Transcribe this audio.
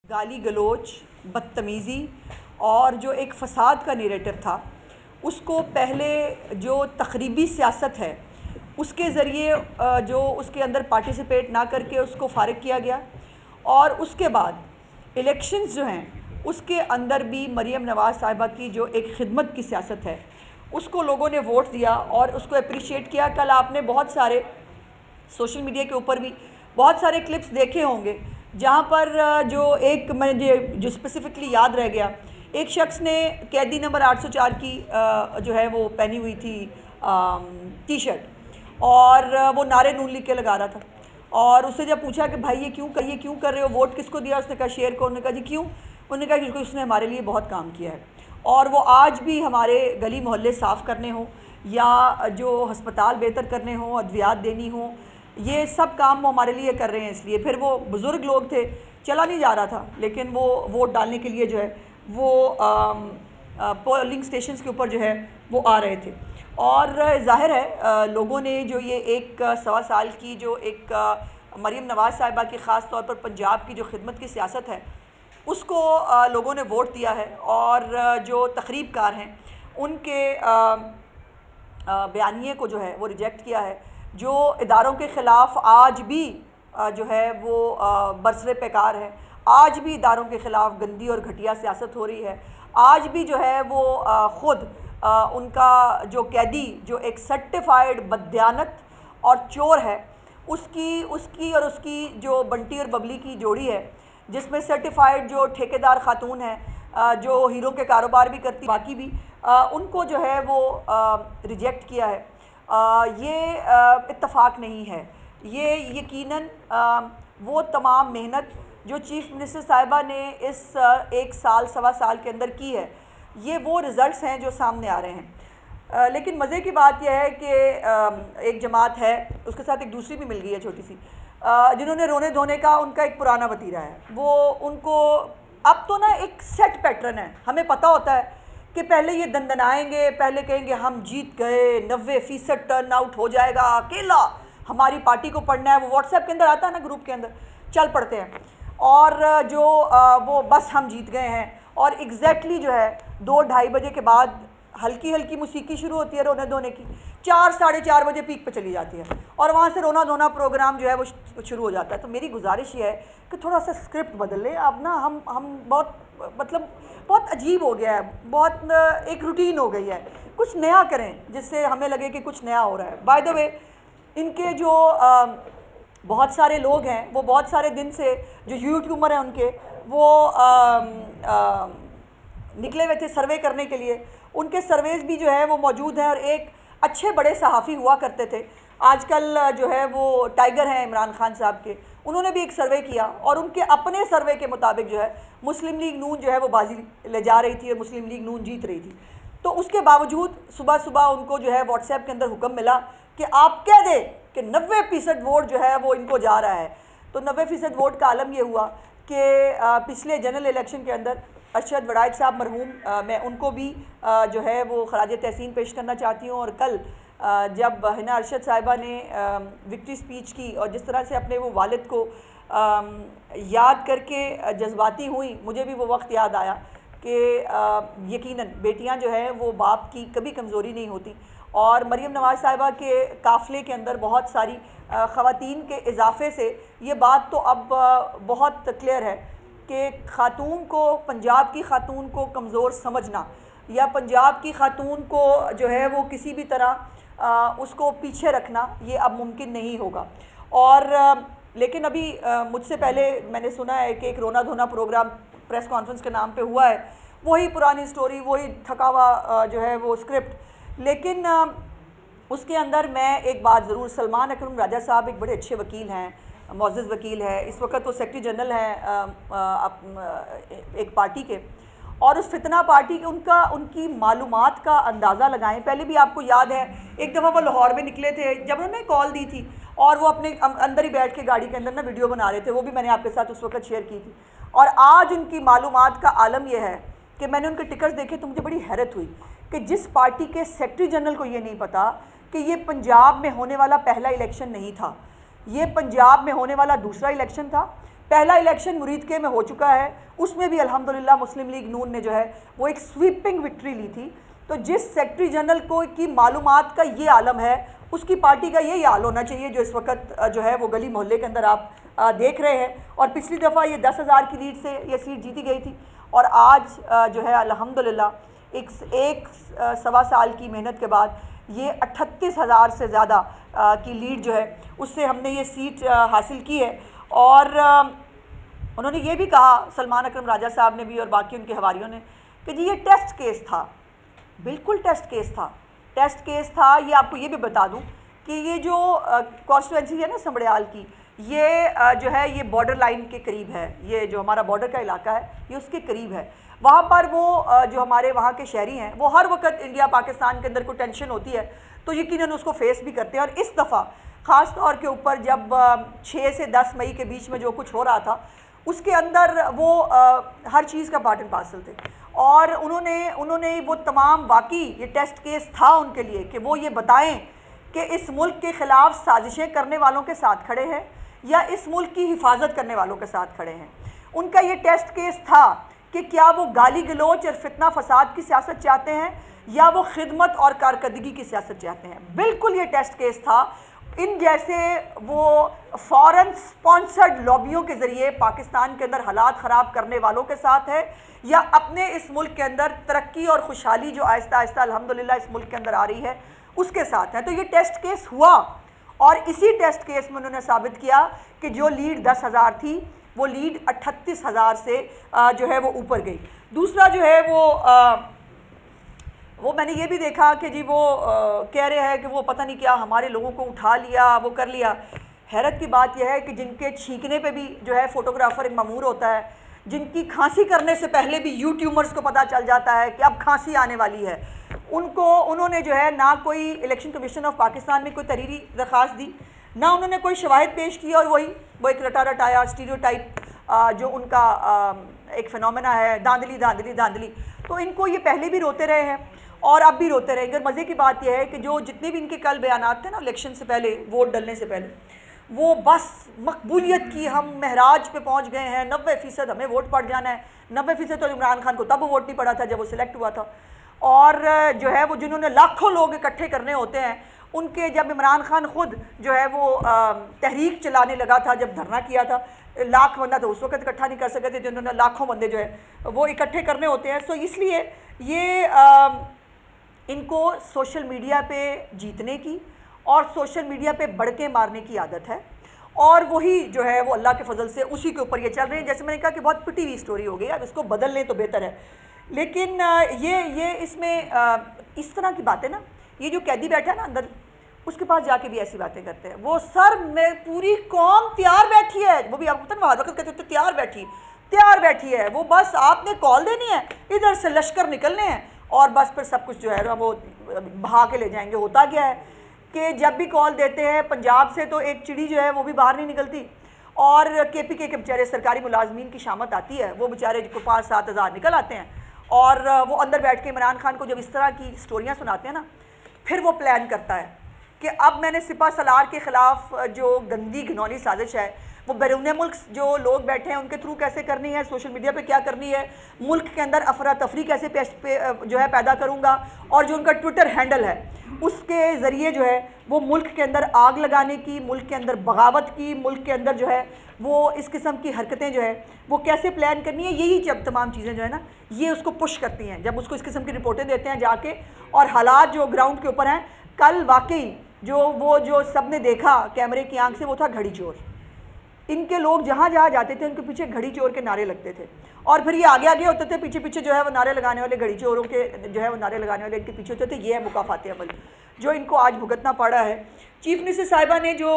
गाली गलोच, बदतमीज़ी और जो एक फ़साद का नैरेटिव था, उसको पहले जो तख़रीबी सियासत है उसके ज़रिए जो उसके अंदर पार्टिसिपेट ना करके उसको फ़ारिग किया गया। और उसके बाद इलेक्शंस जो हैं उसके अंदर भी मरीम नवाज़ साहिबा की जो एक खिदमत की सियासत है उसको लोगों ने वोट दिया और उसको अप्रिशिएट किया। कल आपने बहुत सारे सोशल मीडिया के ऊपर भी बहुत सारे क्लिप्स देखे होंगे जहाँ पर जो एक मुझे जो स्पेसिफ़िकली याद रह गया, एक शख्स ने कैदी नंबर 804 की जो है वो पहनी हुई थी टी शर्ट और वो नारे नून लिख के लगा रहा था। और उससे जब पूछा कि भाई ये क्यों कर रहे हो, वोट किसको दिया, उसने कहा शेर को। उन्होंने कहा जी क्यों? उन्होंने कहा क्योंकि उसने हमारे लिए बहुत काम किया है और वो आज भी हमारे गली मोहल्ले साफ़ करने हों या जो हस्पताल बेहतर करने हों, अद्वियात देनी हों, ये सब काम वो हमारे लिए कर रहे हैं। इसलिए फिर वो बुज़ुर्ग लोग थे, चला नहीं जा रहा था, लेकिन वो वोट डालने के लिए जो है वो पोलिंग स्टेशंस के ऊपर जो है वो आ रहे थे। और ज़ाहिर है लोगों ने जो ये एक सवा साल की जो एक मरीम नवाज़ साहिबा की ख़ास तौर पर पंजाब की जो खिदमत की सियासत है उसको लोगों ने वोट दिया है। और जो तक़रीबकार हैं उनके बयानिए को जो है वो रिजेक्ट किया है। जो इदारों के ख़िलाफ़ आज भी जो है वो बरसरे पैकार है, आज भी इदारों के ख़िलाफ़ गंदी और घटिया सियासत हो रही है। आज भी जो है वो ख़ुद उनका जो कैदी जो एक सर्टिफाइड बददियानत और चोर है, उसकी और उसकी जो बंटी और बबली की जोड़ी है, जिसमें सर्टिफाइड जो ठेकेदार खातून है जो हीरो के कारोबार भी करती, बाकी भी उनको जो है वो रिजेक्ट किया है। ये इत्तफ़ाक नहीं है। ये यकीनन वो तमाम मेहनत जो चीफ़ मिनिस्टर साहिबा ने इस एक साल सवा साल के अंदर की है, ये वो रिज़ल्ट्स हैं जो सामने आ रहे हैं। लेकिन मज़े की बात यह है कि एक जमात है, उसके साथ एक दूसरी भी मिल गई है छोटी सी, जिन्होंने रोने धोने का उनका एक पुराना वतीरा है। वो उनको अब तो ना एक सेट पैटर्न है, हमें पता होता है कि पहले ये दंदनाएंगे, पहले कहेंगे हम जीत गए, 90% टर्न आउट हो जाएगा, अकेला हमारी पार्टी को पढ़ना है। वो व्हाट्सएप के अंदर आता है ना, ग्रुप के अंदर चल पड़ते हैं और जो वो बस हम जीत गए हैं। और एग्जैक्टली जो है 2-2:30 बजे के बाद हल्की हल्की मौसीकी शुरू होती है रोने धोने की, 4-4:30 बजे पीक पे चली जाती है और वहाँ से रोना धोना प्रोग्राम जो है वो शुरू हो जाता है। तो मेरी गुजारिश ये है कि थोड़ा सा स्क्रिप्ट बदल लें। अब ना हम बहुत मतलब बहुत अजीब हो गया है, बहुत एक रूटीन हो गई है। कुछ नया करें जिससे हमें लगे कि कुछ नया हो रहा है। बाय द वे, इनके जो बहुत सारे लोग हैं, वो बहुत सारे दिन से जो यूट्यूबर हैं उनके, वो निकले हुए थे सर्वे करने के लिए। उनके सर्वेज़ भी जो है वो मौजूद हैं और एक अच्छे बड़े सहाफ़ी हुआ करते थे, आजकल जो है वो टाइगर हैं इमरान खान साहब के, उन्होंने भी एक सर्वे किया और उनके अपने सर्वे के मुताबिक जो है मुस्लिम लीग नून जो है वो बाजी ले जा रही थी और मुस्लिम लीग नून जीत रही थी। तो उसके बावजूद सुबह सुबह उनको जो है व्हाट्सएप के अंदर हुक्म मिला कि आप कह दें कि 90% वोट जो है वो इनको जा रहा है। तो 90% वोट का आलम ये हुआ कि पिछले जनरल इलेक्शन के अंदर अरशद वड़ाइच साहब मरहूम, मैं उनको भी जो है वो खराज तहसीन पेश करना चाहती हूँ। और कल जब हिना अरशद साहिबा ने विक्ट्री स्पीच की और जिस तरह से अपने वो वालिद को याद करके जज्बाती हुई, मुझे भी वो वक्त याद आया कि यकीनन बेटियां जो हैं वो बाप की कभी कमज़ोरी नहीं होती। और मरीम नवाज़ साहिबा के काफ़िले के अंदर बहुत सारी ख़वातीन के इजाफ़े से ये बात तो अब बहुत क्लियर है कि ख़ातून को, पंजाब की ख़ातून को कमज़ोर समझना या पंजाब की ख़ातून को जो है वो किसी भी तरह उसको पीछे रखना, ये अब मुमकिन नहीं होगा। और लेकिन अभी मुझसे पहले मैंने सुना है कि एक रोना धोना प्रोग्राम प्रेस कॉन्फ्रेंस के नाम पे हुआ है, वही पुरानी स्टोरी, वही थका हुआ जो है वो स्क्रिप्ट। लेकिन उसके अंदर मैं एक बात ज़रूर, सलमान अकरम राजा साहब एक बड़े अच्छे वकील हैं, मोअज़्ज़ज़ वकील है, इस वक्त वो सेक्रेटरी जनरल हैं एक पार्टी के, और उस फितना पार्टी के उनकी मालूमात का अंदाज़ा लगाएं। पहले भी आपको याद है एक दफ़ा वो लाहौर में निकले थे जब उन्होंने कॉल दी थी और वो अपने अंदर ही बैठ के गाड़ी के अंदर ना वीडियो बना रहे थे, वो भी मैंने आपके साथ उस वक्त शेयर की थी। और आज उनकी मालूमात का आलम यह है कि मैंने उनके टिकट्स देखे तो मुझे बड़ी हैरत हुई कि जिस पार्टी के सेक्रेटरी जनरल को ये नहीं पता कि ये पंजाब में होने वाला पहला इलेक्शन नहीं था, ये पंजाब में होने वाला दूसरा इलेक्शन था, पहला इलेक्शन मुरीदके में हो चुका है, उसमें भी अल्हम्दुलिल्लाह मुस्लिम लीग नून ने जो है वो एक स्वीपिंग विक्ट्री ली थी। तो जिस सेक्रेटरी जनरल को की मालूमात का ये आलम है, उसकी पार्टी का यही हाल होना चाहिए जो इस वक्त जो है वो गली मोहल्ले के अंदर आप देख रहे हैं। और पिछली दफ़ा ये 10,000 की लीड से ये सीट जीती गई थी और आज जो है अल्हम्दुलिल्लाह एक सवा साल की मेहनत के बाद ये 38,000 से ज़्यादा की लीड जो है उससे हमने ये सीट हासिल की है। और उन्होंने ये भी कहा, सलमान अकरम राजा साहब ने भी और बाकी उनके हवारियों ने, कि जी ये टेस्ट केस था। बिल्कुल टेस्ट केस था, टेस्ट केस था। ये आपको ये भी बता दूं कि ये जो कॉन्स्टिट्यूंसी है ना समड़ियाल की, ये जो है ये बॉर्डर लाइन के करीब है। ये जो हमारा बॉर्डर का इलाका है ये उसके करीब है। वहाँ पर वो जो हमारे वहाँ के शहरी हैं वो हर वक्त इंडिया पाकिस्तान के अंदर कोई टेंशन होती है तो यकीनन उसको फेस भी करते हैं। और इस दफ़ा ख़ास तौर के ऊपर जब 6 से 10 मई के बीच में जो कुछ हो रहा था उसके अंदर वो हर चीज़ का पार्ट एंड पार्सल थे। और उन्होंने वो तमाम वाकई ये टेस्ट केस था उनके लिए कि वो ये बताएं कि इस मुल्क के ख़िलाफ़ साजिशें करने वालों के साथ खड़े हैं या इस मुल्क की हिफाजत करने वालों के साथ खड़े हैं। उनका ये टेस्ट केस था कि क्या वो गाली गलोच और फितना फसाद की सियासत चाहते हैं या वो खिदमत और कारकर्दगी की सियासत चाहते हैं। बिल्कुल ये टेस्ट केस था। इन जैसे वो फॉरेन स्पॉन्सर्ड लॉबियों के ज़रिए पाकिस्तान के अंदर हालात ख़राब करने वालों के साथ है या अपने इस मुल्क के अंदर तरक्की और खुशहाली जो आहिस्ता आहिस्ता अल्हम्दुलिल्लाह इस मुल्क के अंदर आ रही है उसके साथ है। तो ये टेस्ट केस हुआ और इसी टेस्ट केस में उन्होंने साबित किया कि जो लीड 10,000 थी वो लीड 38,000 से जो है वो ऊपर गई। दूसरा जो है वो मैंने ये भी देखा कि जी वो कह रहे हैं कि वो पता नहीं क्या हमारे लोगों को उठा लिया, वो कर लिया। हैरत की बात यह है कि जिनके छींकने पे भी जो है फ़ोटोग्राफ़र एक मामूर होता है, जिनकी खांसी करने से पहले भी यूट्यूबर्स को पता चल जाता है कि अब खांसी आने वाली है, उन्होंने जो है ना कोई इलेक्शन कमीशन ऑफ पाकिस्तान में कोई तहरीरी दरख्वास्त दी, ना उन्होंने कोई शवाहिद पेश की और वो एक रटा रटाया स्टीरियोटाइप जो उनका एक फिनोमेना है, धांधली धांधली धांधली। तो इनको ये पहले भी रोते रहे हैं और अब भी रोते रहेंगे। मज़े की बात यह है कि जो जितने भी इनके कल बयानात थे ना इलेक्शन से पहले, वोट डलने से पहले, वो बस मकबूलियत की हम महराज पे पहुंच गए हैं, 90% हमें वोट पड़ जाना है। 90% तो इमरान खान को तब वोट नहीं पड़ा था जब वो सिलेक्ट हुआ था। और जो है वो जिन्होंने लाखों लोग इकट्ठे करने होते हैं, उनके जब इमरान खान ख़ुद जो है वो तहरीक चलाने लगा था, जब धरना किया था, लाख बंदा तो उस वक्त इकट्ठा नहीं कर सके थे, जिन्होंने लाखों बंदे जो है वो इकट्ठे करने होते हैं। तो इसलिए ये इनको सोशल मीडिया पे जीतने की और सोशल मीडिया पे बड़के मारने की आदत है और वही जो है वो अल्लाह के फजल से उसी के ऊपर ये चल रहे हैं। जैसे मैंने कहा कि बहुत पिटी हुई स्टोरी हो गई, अब इसको बदल लें तो बेहतर है। लेकिन ये इसमें इस तरह की बातें ना, ये जो कैदी बैठा है ना अंदर, उसके पास जाके भी ऐसी बातें करते हैं। वो सर में पूरी कौम तैयार बैठी है, वो भी आपको पता ना, वक्त कहते हैं तैयार बैठी है। वो बस आपने कॉल देनी है, इधर से लश्कर निकलने हैं और बस फिर सब कुछ जो है वो बहा के ले जाएंगे। होता क्या है कि जब भी कॉल देते हैं पंजाब से तो एक चिड़ी जो है वो भी बाहर नहीं निकलती और KPK के बेचारे सरकारी मुलाजमीन की शामत आती है, वो बेचारे जिनको 5-7 हज़ार निकल आते हैं और वो अंदर बैठ के इमरान खान को जब इस तरह की स्टोरियाँ सुनाते हैं ना, फिर वो प्लान करता है कि अब मैंने सिपा सलार के ख़िलाफ़ जो गंदी घिनौनी साजिश है वो बैरून मुल्क जो लोग बैठे हैं उनके थ्रू कैसे करनी है, सोशल मीडिया पे क्या करनी है, मुल्क के अंदर अफरा तफरी कैसे जो है पैदा करूँगा और जो उनका ट्विटर हैंडल है उसके ज़रिए जो है वो मुल्क के अंदर आग लगाने की, मुल्क के अंदर बगावत की, मुल्क के अंदर जो है वो इस किस्म की हरकतें जो है वो कैसे प्लान करनी है। यही जब तमाम चीज़ें जो है ना ये उसको पुश करती हैं, जब उसको इस किस्म की रिपोर्टें देते हैं जाके। और हालात जो ग्राउंड के ऊपर हैं, कल वाकई जो सब ने देखा कैमरे की आंख से, वो था घड़ी चोर। इनके लोग जहाँ जहाँ जाते थे उनके पीछे घड़ी चोर के नारे लगते थे और फिर ये आगे आगे होते थे, पीछे पीछे जो है वो नारे लगाने वाले घड़ी चोरों के जो है वो नारे लगाने वाले इनके पीछे होते थे। ये है मुकाफात अमल जो इनको आज भुगतना पड़ा है। चीफ मिनिस्टर साहिबा ने जो